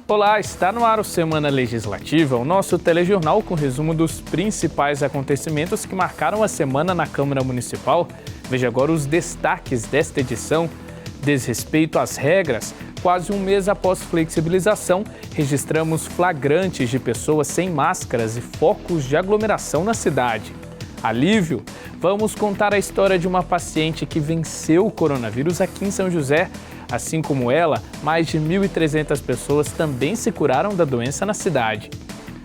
Olá, está no ar o Semana Legislativa, o nosso telejornal com resumo dos principais acontecimentos que marcaram a semana na Câmara Municipal. Veja agora os destaques desta edição. Desrespeito às regras. Quase um mês após flexibilização, registramos flagrantes de pessoas sem máscaras e focos de aglomeração na cidade. Alívio. Vamos contar a história de uma paciente que venceu o coronavírus aqui em São José. Assim como ela, mais de 1.300 pessoas também se curaram da doença na cidade.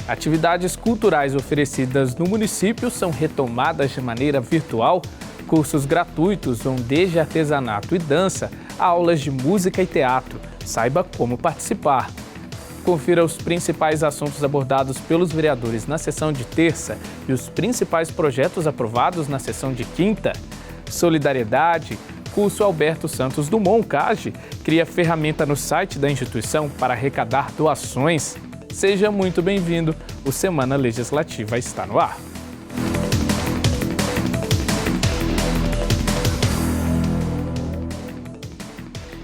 Atividades culturais oferecidas no município são retomadas de maneira virtual. Cursos gratuitos vão desde artesanato e dança a aulas de música e teatro. Saiba como participar. Confira os principais assuntos abordados pelos vereadores na sessão de terça e os principais projetos aprovados na sessão de quinta. Solidariedade. Curso Alberto Santos Dumont, CAGE, cria ferramenta no site da instituição para arrecadar doações. Seja muito bem-vindo, o Semana Legislativa está no ar.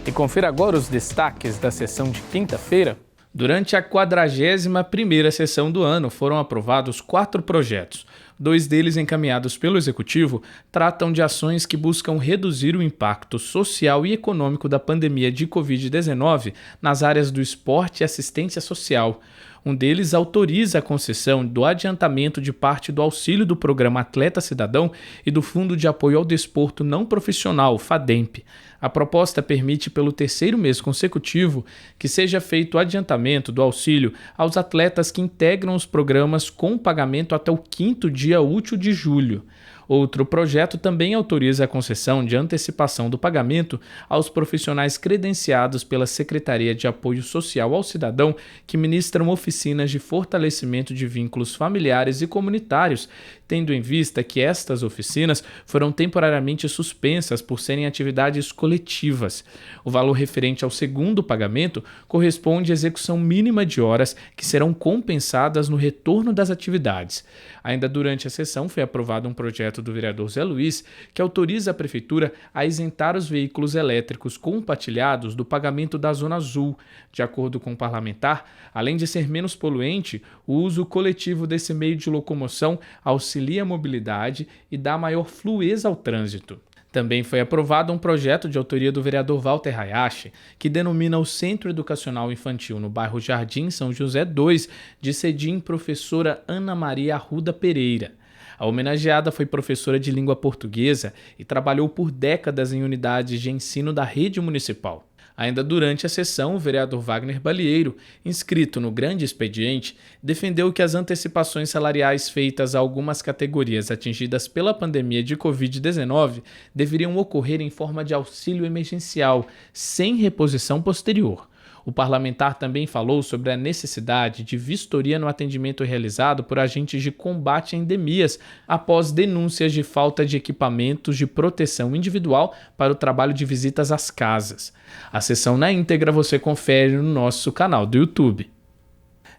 E confira agora os destaques da sessão de quinta-feira. Durante a 41ª sessão do ano, foram aprovados 4 projetos. 2 deles, encaminhados pelo Executivo, tratam de ações que buscam reduzir o impacto social e econômico da pandemia de Covid-19 nas áreas do esporte e assistência social. Um deles autoriza a concessão do adiantamento de parte do auxílio do Programa Atleta Cidadão e do Fundo de Apoio ao Desporto Não Profissional, FADEMP. A proposta permite, pelo 3º mês consecutivo, que seja feito o adiantamento do auxílio aos atletas que integram os programas com pagamento até o 5º dia útil de julho. Outro projeto também autoriza a concessão de antecipação do pagamento aos profissionais credenciados pela Secretaria de Apoio Social ao Cidadão que ministram oficinas de fortalecimento de vínculos familiares e comunitários, tendo em vista que estas oficinas foram temporariamente suspensas por serem atividades coletivas. O valor referente ao 2º pagamento corresponde à execução mínima de horas que serão compensadas no retorno das atividades. Ainda durante a sessão foi aprovado um projeto do vereador Zé Luiz, que autoriza a Prefeitura a isentar os veículos elétricos compartilhados do pagamento da Zona Azul. De acordo com o parlamentar, além de ser menos poluente, o uso coletivo desse meio de locomoção auxilia a mobilidade e dá maior fluidez ao trânsito. Também foi aprovado um projeto de autoria do vereador Walter Hayashi, que denomina o Centro Educacional Infantil no bairro Jardim São José 2 de Cedim Professora Ana Maria Arruda Pereira. A homenageada foi professora de língua portuguesa e trabalhou por décadas em unidades de ensino da rede municipal. Ainda durante a sessão, o vereador Wagner Balieiro, inscrito no grande expediente, defendeu que as antecipações salariais feitas a algumas categorias atingidas pela pandemia de Covid-19 deveriam ocorrer em forma de auxílio emergencial, sem reposição posterior. O parlamentar também falou sobre a necessidade de vistoria no atendimento realizado por agentes de combate a endemias após denúncias de falta de equipamentos de proteção individual para o trabalho de visitas às casas. A sessão na íntegra você confere no nosso canal do YouTube.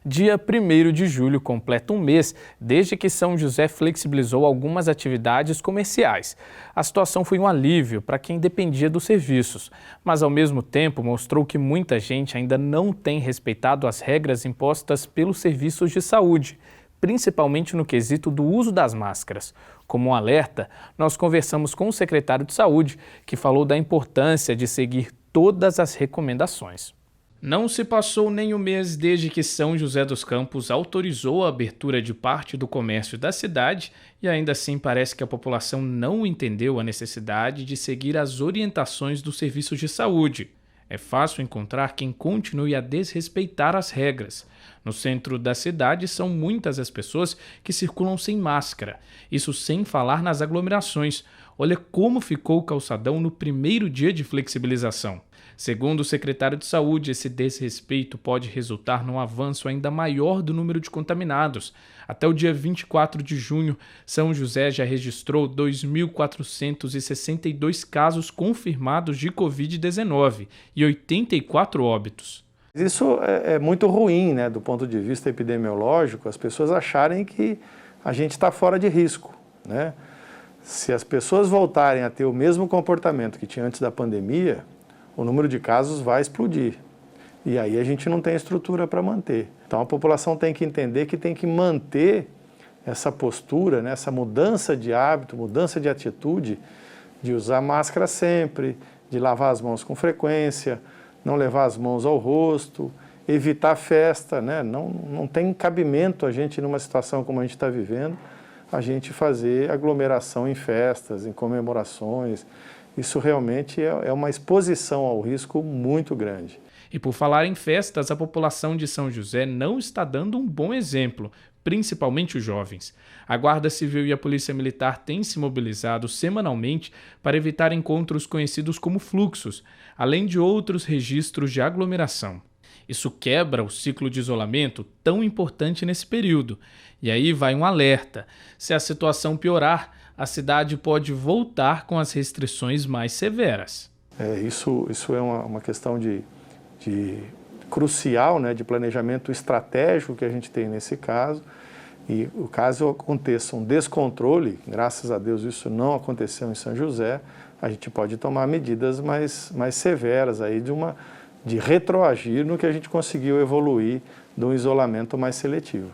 Dia 1º de julho completa um mês desde que São José flexibilizou algumas atividades comerciais. A situação foi um alívio para quem dependia dos serviços, mas ao mesmo tempo mostrou que muita gente ainda não tem respeitado as regras impostas pelos serviços de saúde, principalmente no quesito do uso das máscaras. Como um alerta, nós conversamos com o secretário de Saúde, que falou da importância de seguir todas as recomendações. Não se passou nem um mês desde que São José dos Campos autorizou a abertura de parte do comércio da cidade e ainda assim parece que a população não entendeu a necessidade de seguir as orientações dos serviços de saúde. É fácil encontrar quem continue a desrespeitar as regras. No centro da cidade são muitas as pessoas que circulam sem máscara, isso sem falar nas aglomerações. Olha como ficou o calçadão no 1º dia de flexibilização. Segundo o secretário de Saúde, esse desrespeito pode resultar num avanço ainda maior do número de contaminados. Até o dia 24 de junho, São José já registrou 2.462 casos confirmados de Covid-19 e 84 óbitos. Isso é muito ruim, né, do ponto de vista epidemiológico, as pessoas acharem que a gente está fora de risco, né? Se as pessoas voltarem a ter o mesmo comportamento que tinha antes da pandemia, o número de casos vai explodir. E aí a gente não tem estrutura para manter. Então a população tem que entender que tem que manter essa postura, né, essa mudança de hábito, mudança de atitude, de usar máscara sempre, de lavar as mãos com frequência, não levar as mãos ao rosto, evitar festa, né? Não tem cabimento a gente, numa situação como a gente está vivendo, a gente fazer aglomeração em festas, em comemorações. Isso realmente é uma exposição ao risco muito grande. E por falar em festas, a população de São José não está dando um bom exemplo, principalmente os jovens. A Guarda Civil e a Polícia Militar têm se mobilizado semanalmente para evitar encontros conhecidos como fluxos, além de outros registros de aglomeração. Isso quebra o ciclo de isolamento tão importante nesse período. E aí vai um alerta: se a situação piorar, a cidade pode voltar com as restrições mais severas. Isso é uma questão de crucial, né, de planejamento estratégico que a gente tem nesse caso. E o caso aconteça um descontrole, graças a Deus isso não aconteceu em São José, a gente pode tomar medidas mais severas aí de retroagir no que a gente conseguiu evoluir de um isolamento mais seletivo.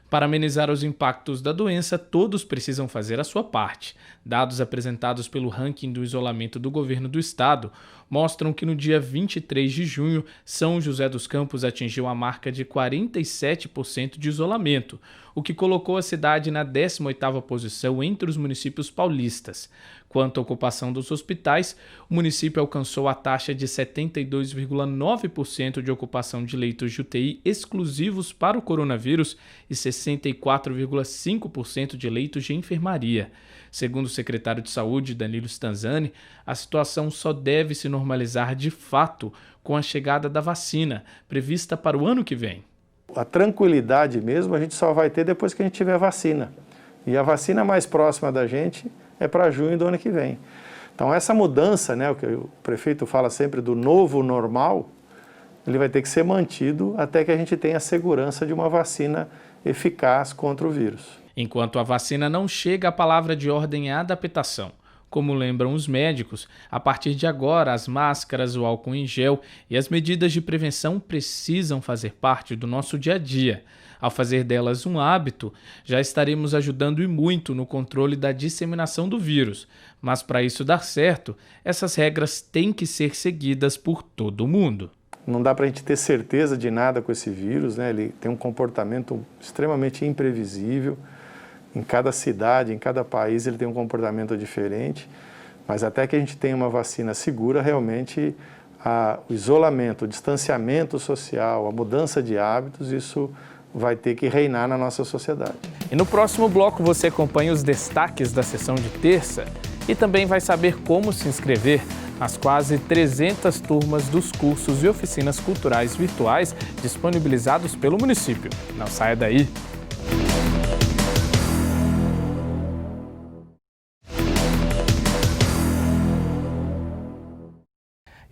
Para amenizar os impactos da doença, todos precisam fazer a sua parte. Dados apresentados pelo ranking do isolamento do governo do estado mostram que no dia 23 de junho, São José dos Campos atingiu a marca de 47% de isolamento, o que colocou a cidade na 18ª posição entre os municípios paulistas. Quanto à ocupação dos hospitais, o município alcançou a taxa de 72,9% de ocupação de leitos de UTI exclusivos para o coronavírus e 64,5% de leitos de enfermaria. Segundo o secretário de Saúde, Danilo Stanzani, a situação só deve se normalizar de fato com a chegada da vacina, prevista para o ano que vem. A tranquilidade mesmo a gente só vai ter depois que a gente tiver vacina. E a vacina mais próxima da gente é para junho do ano que vem. Então essa mudança, né, o que o prefeito fala sempre do novo normal, ele vai ter que ser mantido até que a gente tenha a segurança de uma vacina eficaz contra o vírus. Enquanto a vacina não chega, a palavra de ordem é adaptação. Como lembram os médicos, a partir de agora as máscaras, o álcool em gel e as medidas de prevenção precisam fazer parte do nosso dia a dia. Ao fazer delas um hábito, já estaremos ajudando e muito no controle da disseminação do vírus. Mas para isso dar certo, essas regras têm que ser seguidas por todo mundo. Não dá para a gente ter certeza de nada com esse vírus, né? Ele tem um comportamento extremamente imprevisível. Em cada cidade, em cada país, ele tem um comportamento diferente. Mas até que a gente tenha uma vacina segura, realmente o isolamento, o distanciamento social, a mudança de hábitos, isso vai ter que reinar na nossa sociedade. E no próximo bloco você acompanha os destaques da sessão de terça e também vai saber como se inscrever nas quase 300 turmas dos cursos e oficinas culturais virtuais disponibilizados pelo município. Não saia daí!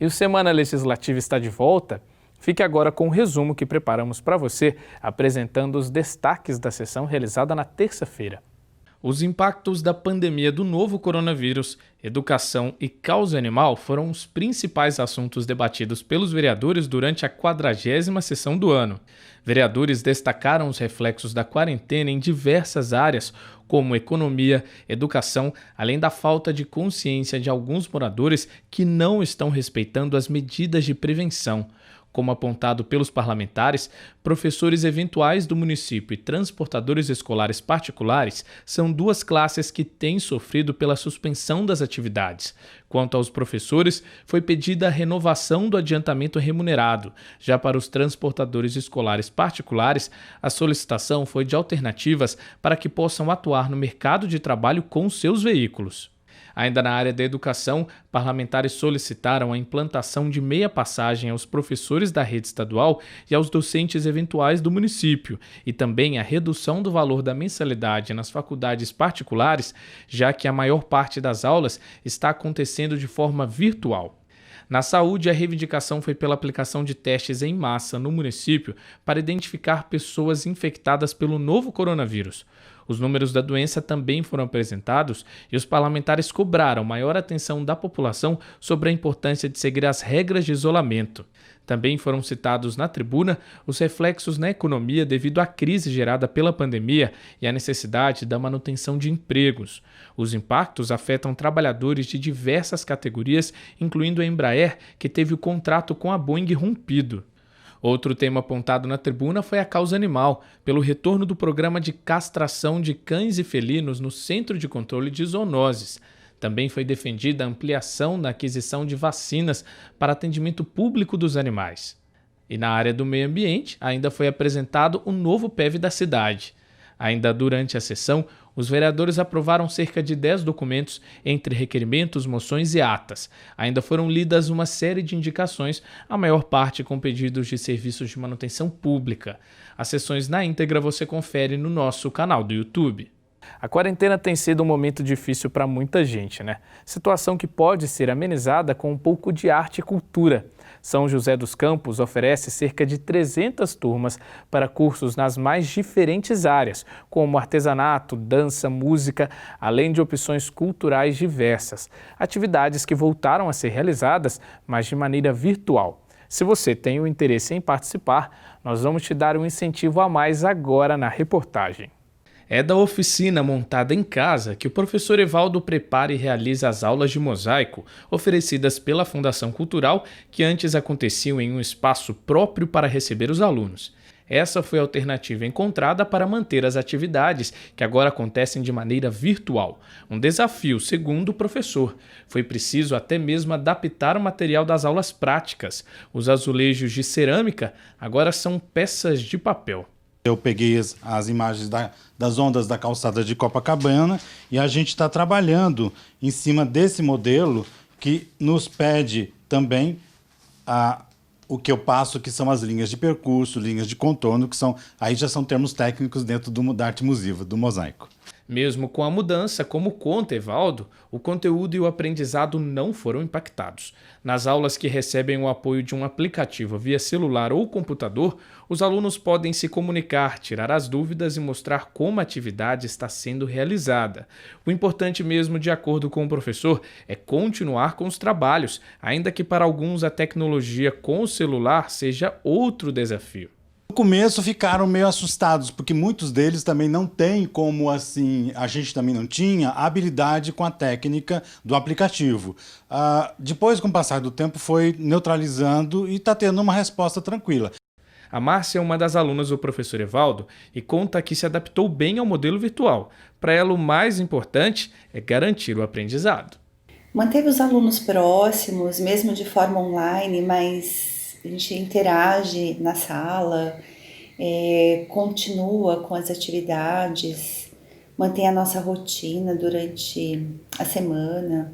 E o Semana Legislativa está de volta. Fique agora com o resumo que preparamos para você, apresentando os destaques da sessão realizada na terça-feira. Os impactos da pandemia do novo coronavírus, educação e causa animal foram os principais assuntos debatidos pelos vereadores durante a 40ª sessão do ano. Vereadores destacaram os reflexos da quarentena em diversas áreas, como economia, educação, além da falta de consciência de alguns moradores que não estão respeitando as medidas de prevenção. Como apontado pelos parlamentares, professores eventuais do município e transportadores escolares particulares são duas classes que têm sofrido pela suspensão das atividades. Quanto aos professores, foi pedida a renovação do adiantamento remunerado. Já para os transportadores escolares particulares, a solicitação foi de alternativas para que possam atuar no mercado de trabalho com seus veículos. Ainda na área da educação, parlamentares solicitaram a implantação de meia passagem aos professores da rede estadual e aos docentes eventuais do município, e também a redução do valor da mensalidade nas faculdades particulares, já que a maior parte das aulas está acontecendo de forma virtual. Na saúde, a reivindicação foi pela aplicação de testes em massa no município para identificar pessoas infectadas pelo novo coronavírus. Os números da doença também foram apresentados e os parlamentares cobraram maior atenção da população sobre a importância de seguir as regras de isolamento. Também foram citados na tribuna os reflexos na economia devido à crise gerada pela pandemia e a necessidade da manutenção de empregos. Os impactos afetam trabalhadores de diversas categorias, incluindo a Embraer, que teve o contrato com a Boeing rompido. Outro tema apontado na tribuna foi a causa animal, pelo retorno do programa de castração de cães e felinos no Centro de Controle de Zoonoses. Também foi defendida a ampliação na aquisição de vacinas para atendimento público dos animais. E na área do meio ambiente, ainda foi apresentado o novo PEV da cidade. Ainda durante a sessão, os vereadores aprovaram cerca de 10 documentos, entre requerimentos, moções e atas. Ainda foram lidas uma série de indicações, a maior parte com pedidos de serviços de manutenção pública. As sessões na íntegra você confere no nosso canal do YouTube. A quarentena tem sido um momento difícil para muita gente, né? Situação que pode ser amenizada com um pouco de arte e cultura. São José dos Campos oferece cerca de 300 turmas para cursos nas mais diferentes áreas, como artesanato, dança, música, além de opções culturais diversas. Atividades que voltaram a ser realizadas, mas de maneira virtual. Se você tem o interesse em participar, nós vamos te dar um incentivo a mais agora na reportagem. É da oficina montada em casa que o professor Evaldo prepara e realiza as aulas de mosaico oferecidas pela Fundação Cultural, que antes aconteciam em um espaço próprio para receber os alunos. Essa foi a alternativa encontrada para manter as atividades, que agora acontecem de maneira virtual. Um desafio, segundo o professor. Foi preciso até mesmo adaptar o material das aulas práticas. Os azulejos de cerâmica agora são peças de papel. Eu peguei as imagens das ondas da calçada de Copacabana e a gente está trabalhando em cima desse modelo que nos pede também o que eu passo, que são as linhas de percurso, linhas de contorno, que aí já são termos técnicos dentro da arte musiva, do mosaico. Mesmo com a mudança, como conta Evaldo, o conteúdo e o aprendizado não foram impactados. Nas aulas que recebem o apoio de um aplicativo via celular ou computador, os alunos podem se comunicar, tirar as dúvidas e mostrar como a atividade está sendo realizada. O importante mesmo, de acordo com o professor, é continuar com os trabalhos, ainda que para alguns a tecnologia com o celular seja outro desafio. No começo ficaram meio assustados, porque muitos deles também não têm como, assim, a gente também não tinha habilidade com a técnica do aplicativo. Depois, com o passar do tempo, foi neutralizando e está tendo uma resposta tranquila. A Márcia é uma das alunas do professor Evaldo e conta que se adaptou bem ao modelo virtual. Para ela, o mais importante é garantir o aprendizado. Manteve os alunos próximos, mesmo de forma online, mas a gente interage na sala, continua com as atividades, mantém a nossa rotina durante a semana.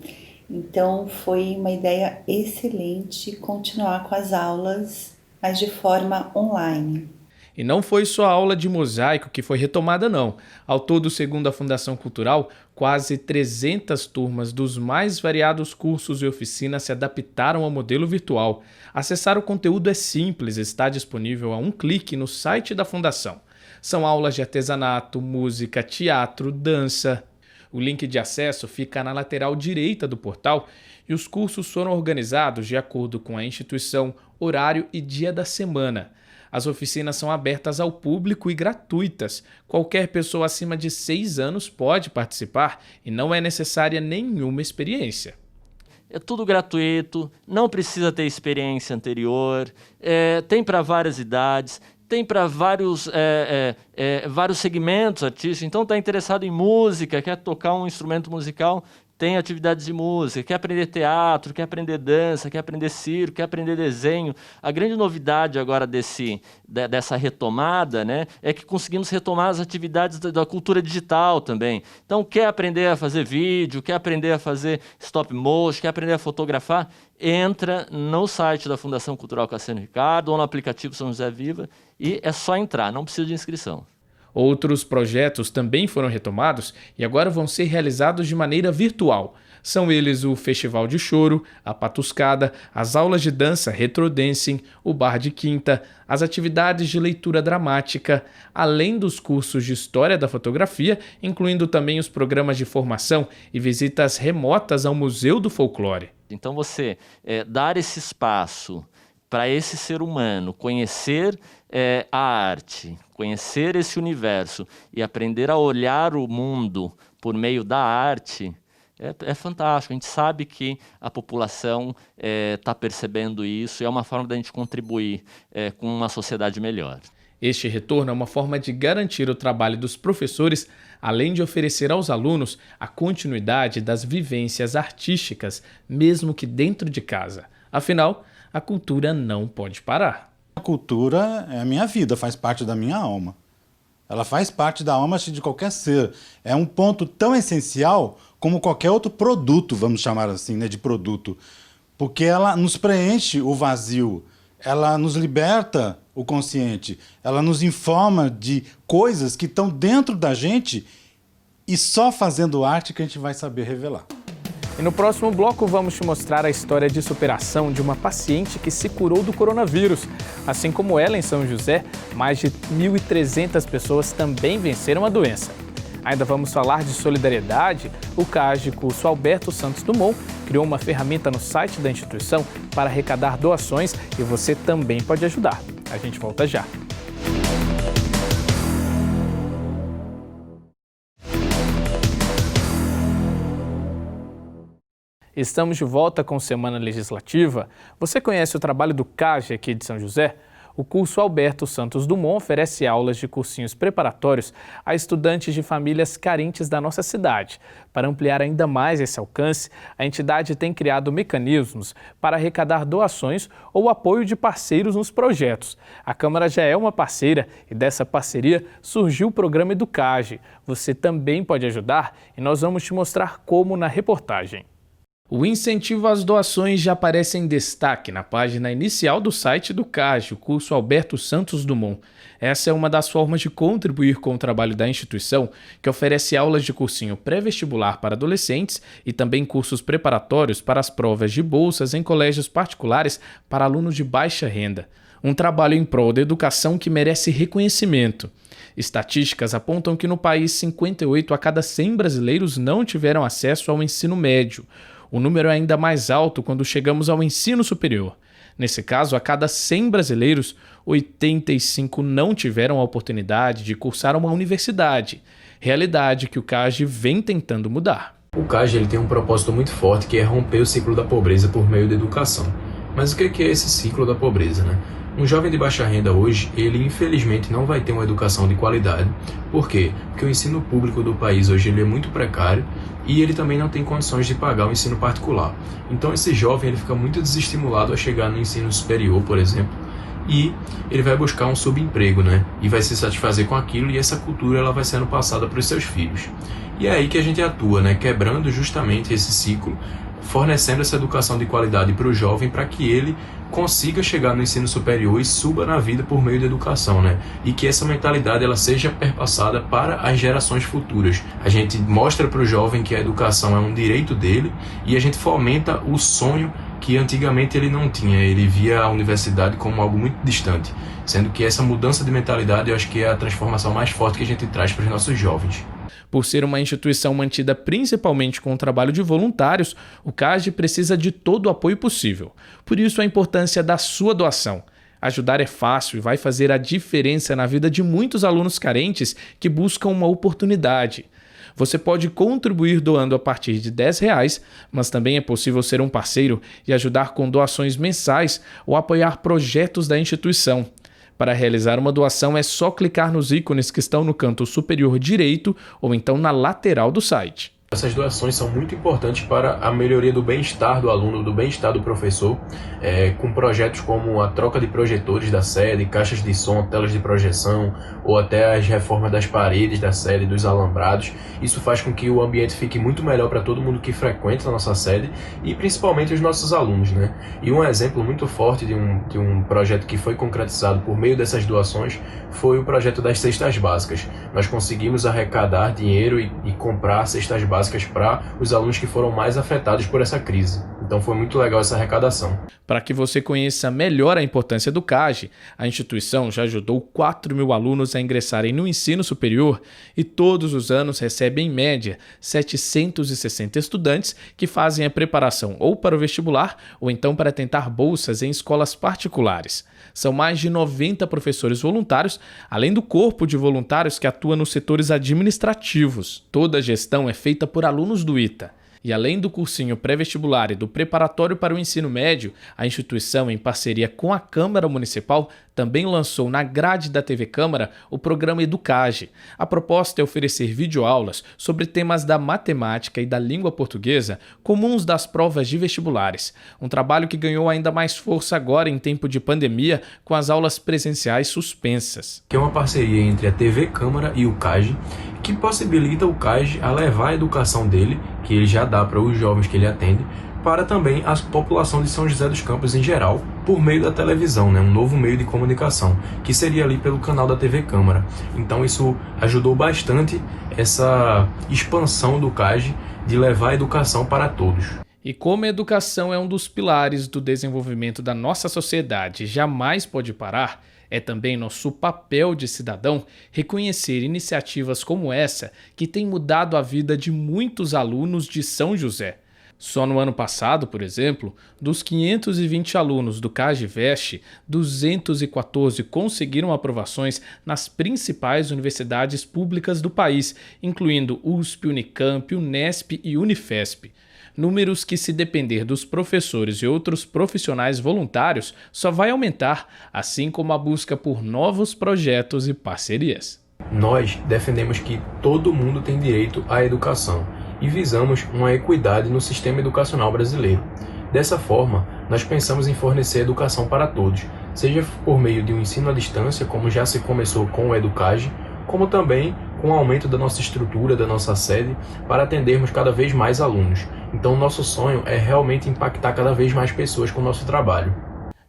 Então foi uma ideia excelente continuar com as aulas, mas de forma online. E não foi só a aula de mosaico que foi retomada, não. Ao todo, segundo a Fundação Cultural, quase 300 turmas dos mais variados cursos e oficinas se adaptaram ao modelo virtual. Acessar o conteúdo é simples, está disponível a um clique no site da Fundação. São aulas de artesanato, música, teatro, dança. O link de acesso fica na lateral direita do portal e os cursos foram organizados de acordo com a instituição, horário e dia da semana. As oficinas são abertas ao público e gratuitas. Qualquer pessoa acima de 6 anos pode participar e não é necessária nenhuma experiência. É tudo gratuito, não precisa ter experiência anterior, tem para várias idades, tem para vários segmentos artísticos. Então está interessado em música, quer tocar um instrumento musical, tem atividades de música, quer aprender teatro, quer aprender dança, quer aprender circo, quer aprender desenho. A grande novidade agora dessa retomada, né, é que conseguimos retomar as atividades da cultura digital também. Então, quer aprender a fazer vídeo, quer aprender a fazer stop motion, quer aprender a fotografar, entra no site da Fundação Cultural Cassiano Ricardo ou no aplicativo São José Viva e é só entrar, não precisa de inscrição. Outros projetos também foram retomados e agora vão ser realizados de maneira virtual. São eles o Festival de Choro, a Patuscada, as aulas de dança retrodancing, o Bar de Quinta, as atividades de leitura dramática, além dos cursos de História da Fotografia, incluindo também os programas de formação e visitas remotas ao Museu do Folclore. Então você dar esse espaço para esse ser humano conhecer a arte, conhecer esse universo e aprender a olhar o mundo por meio da arte, é fantástico. A gente sabe que a população está percebendo isso e é uma forma da gente contribuir com uma sociedade melhor. Este retorno é uma forma de garantir o trabalho dos professores, além de oferecer aos alunos a continuidade das vivências artísticas, mesmo que dentro de casa. Afinal, a cultura não pode parar. A cultura é a minha vida, faz parte da minha alma. Ela faz parte da alma de qualquer ser. É um ponto tão essencial como qualquer outro produto, vamos chamar assim, né, de produto. Porque ela nos preenche o vazio, ela nos liberta o consciente, ela nos informa de coisas que estão dentro da gente e só fazendo arte que a gente vai saber revelar. E no próximo bloco vamos te mostrar a história de superação de uma paciente que se curou do coronavírus. Assim como ela em São José, mais de 1.300 pessoas também venceram a doença. Ainda vamos falar de solidariedade. O CAGE Curso Alberto Santos Dumont criou uma ferramenta no site da instituição para arrecadar doações e você também pode ajudar. A gente volta já. Estamos de volta com Semana Legislativa. Você conhece o trabalho do CAGE aqui de São José? O curso Alberto Santos Dumont oferece aulas de cursinhos preparatórios a estudantes de famílias carentes da nossa cidade. Para ampliar ainda mais esse alcance, a entidade tem criado mecanismos para arrecadar doações ou apoio de parceiros nos projetos. A Câmara já é uma parceira e dessa parceria surgiu o programa Educage. Você também pode ajudar e nós vamos te mostrar como na reportagem. O incentivo às doações já aparece em destaque na página inicial do site do CAGE, o curso Alberto Santos Dumont. Essa é uma das formas de contribuir com o trabalho da instituição, que oferece aulas de cursinho pré-vestibular para adolescentes e também cursos preparatórios para as provas de bolsas em colégios particulares para alunos de baixa renda. Um trabalho em prol da educação que merece reconhecimento. Estatísticas apontam que no país 58 a cada 100 brasileiros não tiveram acesso ao ensino médio. O número é ainda mais alto quando chegamos ao ensino superior. Nesse caso, a cada 100 brasileiros, 85 não tiveram a oportunidade de cursar uma universidade, realidade que o CAGE vem tentando mudar. O CAGE ele tem um propósito muito forte, que é romper o ciclo da pobreza por meio da educação. Mas o que é esse ciclo da pobreza, né? Um jovem de baixa renda hoje, ele infelizmente não vai ter uma educação de qualidade. Por quê? Porque o ensino público do país hoje ele é muito precário e ele também não tem condições de pagar o ensino particular. Então esse jovem ele fica muito desestimulado a chegar no ensino superior, por exemplo, e ele vai buscar um subemprego, né? E vai se satisfazer com aquilo e essa cultura ela vai sendo passada para os seus filhos. E é aí que a gente atua, né? Quebrando justamente esse ciclo, fornecendo essa educação de qualidade para o jovem para que ele consiga chegar no ensino superior e suba na vida por meio da educação, né? E que essa mentalidade ela seja perpassada para as gerações futuras. A gente mostra para o jovem que a educação é um direito dele e a gente fomenta o sonho que antigamente ele não tinha. Ele via a universidade como algo muito distante, sendo que essa mudança de mentalidade eu acho que é a transformação mais forte que a gente traz para os nossos jovens. Por ser uma instituição mantida principalmente com o trabalho de voluntários, o CAGE precisa de todo o apoio possível. Por isso a importância da sua doação. Ajudar é fácil e vai fazer a diferença na vida de muitos alunos carentes que buscam uma oportunidade. Você pode contribuir doando a partir de R$10, mas também é possível ser um parceiro e ajudar com doações mensais ou apoiar projetos da instituição. Para realizar uma doação é só clicar nos ícones que estão no canto superior direito ou então na lateral do site. Essas doações são muito importantes para a melhoria do bem-estar do aluno, do bem-estar do professor, com projetos como a troca de projetores da sede, caixas de som, telas de projeção, ou até as reformas das paredes da sede, dos alambrados. Isso faz com que o ambiente fique muito melhor para todo mundo que frequenta a nossa sede e principalmente os nossos alunos, né? E um exemplo muito forte de um projeto que foi concretizado por meio dessas doações foi o projeto das cestas básicas. Nós conseguimos arrecadar dinheiro e comprar cestas básicas para os alunos que foram mais afetados por essa crise. Então foi muito legal essa arrecadação. Para que você conheça melhor a importância do CAGE, a instituição já ajudou 4.000 alunos a ingressarem no ensino superior e todos os anos recebe em média 760 estudantes que fazem a preparação ou para o vestibular ou então para tentar bolsas em escolas particulares. São mais de 90 professores voluntários, além do corpo de voluntários que atua nos setores administrativos. Toda a gestão é feita por alunos do ITA. E além do cursinho pré-vestibular e do preparatório para o ensino médio, a instituição, em parceria com a Câmara Municipal, também lançou na grade da TV Câmara o programa EduCage. A proposta é oferecer videoaulas sobre temas da matemática e da língua portuguesa comuns das provas de vestibulares. Um trabalho que ganhou ainda mais força agora em tempo de pandemia, com as aulas presenciais suspensas. Que é uma parceria entre a TV Câmara e o CAGE, que possibilita o CAGE a levar a educação dele, que ele já dá para os jovens que ele atende, para também a população de São José dos Campos em geral, por meio da televisão, um novo meio de comunicação, que seria ali pelo canal da TV Câmara. Então isso ajudou bastante essa expansão do CAGE de levar a educação para todos. E como a educação é um dos pilares do desenvolvimento da nossa sociedade e jamais pode parar, é também nosso papel de cidadão reconhecer iniciativas como essa que têm mudado a vida de muitos alunos de São José. Só no ano passado, por exemplo, dos 520 alunos do CAGE-Veste, 214 conseguiram aprovações nas principais universidades públicas do país, incluindo USP, Unicamp, Unesp e Unifesp. Números que, se depender dos professores e outros profissionais voluntários, só vai aumentar, assim como a busca por novos projetos e parcerias. Nós defendemos que todo mundo tem direito à educação e visamos uma equidade no sistema educacional brasileiro. Dessa forma, nós pensamos em fornecer educação para todos, seja por meio de um ensino à distância, como já se começou com o EduCage, como também com o aumento da nossa estrutura, da nossa sede, para atendermos cada vez mais alunos. Então, nosso sonho é realmente impactar cada vez mais pessoas com o nosso trabalho.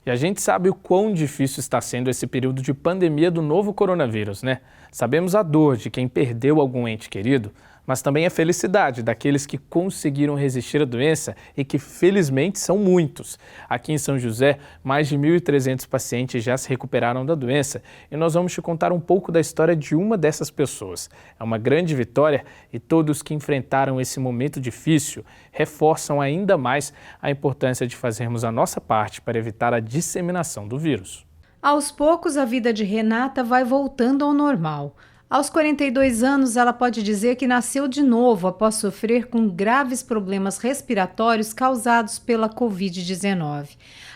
E a gente sabe o quão difícil está sendo esse período de pandemia do novo coronavírus, né? Sabemos a dor de quem perdeu algum ente querido, mas também a felicidade daqueles que conseguiram resistir à doença e que, felizmente, são muitos. Aqui em São José, mais de 1.300 pacientes já se recuperaram da doença e nós vamos te contar um pouco da história de uma dessas pessoas. É uma grande vitória e todos que enfrentaram esse momento difícil reforçam ainda mais a importância de fazermos a nossa parte para evitar a disseminação do vírus. Aos poucos, a vida de Renata vai voltando ao normal. Aos 42 anos, ela pode dizer que nasceu de novo após sofrer com graves problemas respiratórios causados pela Covid-19.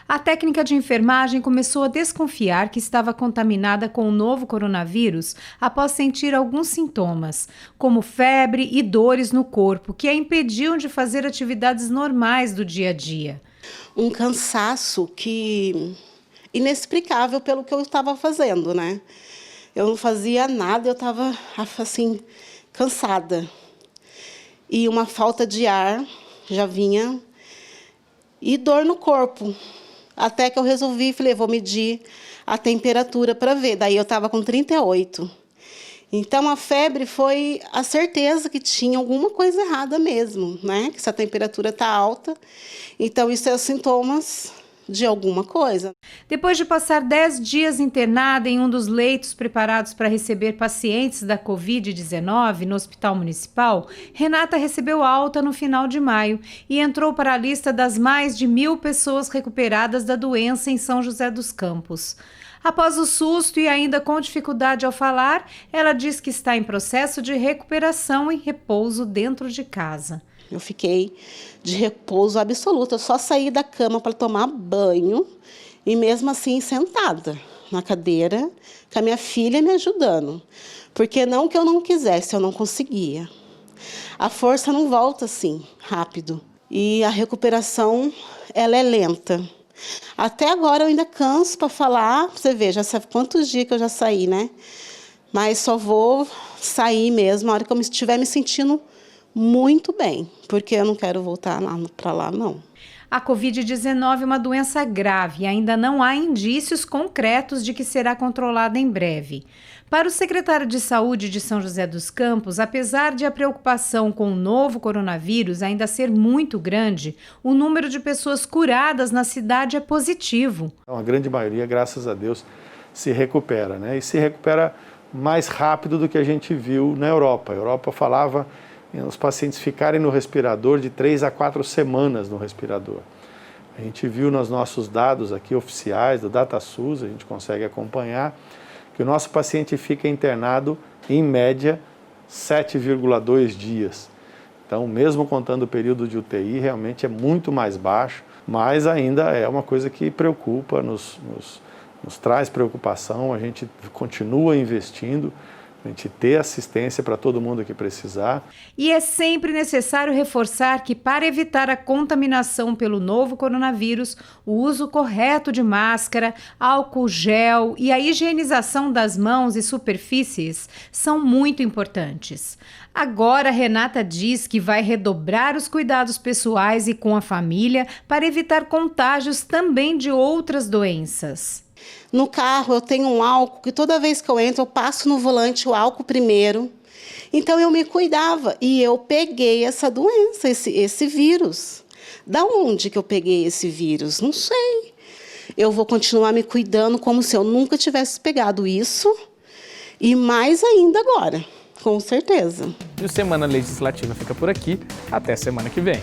A técnica de enfermagem começou a desconfiar que estava contaminada com o novo coronavírus após sentir alguns sintomas, como febre e dores no corpo, que a impediam de fazer atividades normais do dia a dia. Um cansaço inexplicável pelo que eu estava fazendo, né? Eu não fazia nada, eu estava, assim, cansada. E uma falta de ar já vinha e dor no corpo. Até que eu resolvi, falei, vou medir a temperatura para ver. Daí eu estava com 38. Então, a febre foi a certeza que tinha alguma coisa errada mesmo, né? Que se a temperatura está alta, então isso é os sintomas de alguma coisa. Depois de passar 10 dias internada em um dos leitos preparados para receber pacientes da Covid-19 no Hospital Municipal, Renata recebeu alta no final de maio e entrou para a lista das mais de 1.000 pessoas recuperadas da doença em São José dos Campos. Após o susto e ainda com dificuldade ao falar, ela diz que está em processo de recuperação e repouso dentro de casa. Eu fiquei de repouso absoluto, eu só saí da cama para tomar banho e mesmo assim sentada na cadeira, com a minha filha me ajudando. Porque não que eu não quisesse, eu não conseguia. A força não volta assim, rápido. E a recuperação, ela é lenta. Até agora eu ainda canso para falar, você vê, já sabe quantos dias que eu já saí, né? Mas só vou sair mesmo a hora que eu estiver me sentindo muito bem, porque eu não quero voltar para lá, não. A Covid-19 é uma doença grave e ainda não há indícios concretos de que será controlada em breve. Para o secretário de Saúde de São José dos Campos, apesar de a preocupação com o novo coronavírus ainda ser muito grande, o número de pessoas curadas na cidade é positivo. A grande maioria, graças a Deus, se recupera, né? E se recupera mais rápido do que a gente viu na Europa. A Europa falava em os pacientes ficarem no respirador de 3 a 4 semanas no respirador. A gente viu nos nossos dados aqui oficiais do DataSUS, a gente consegue acompanhar que o nosso paciente fica internado, em média, 7,2 dias. Então, mesmo contando o período de UTI, realmente é muito mais baixo, mas ainda é uma coisa que preocupa, nos traz preocupação. A gente continua investindo, a gente ter assistência para todo mundo que precisar. E é sempre necessário reforçar que, para evitar a contaminação pelo novo coronavírus, o uso correto de máscara, álcool gel e a higienização das mãos e superfícies são muito importantes. Agora, Renata diz que vai redobrar os cuidados pessoais e com a família para evitar contágios também de outras doenças. No carro eu tenho um álcool que toda vez que eu entro eu passo no volante o álcool primeiro. Então eu me cuidava e eu peguei essa doença, esse vírus. Da onde que eu peguei esse vírus? Não sei. Eu vou continuar me cuidando como se eu nunca tivesse pegado isso e mais ainda agora, com certeza. E o Semana Legislativa fica por aqui. Até semana que vem.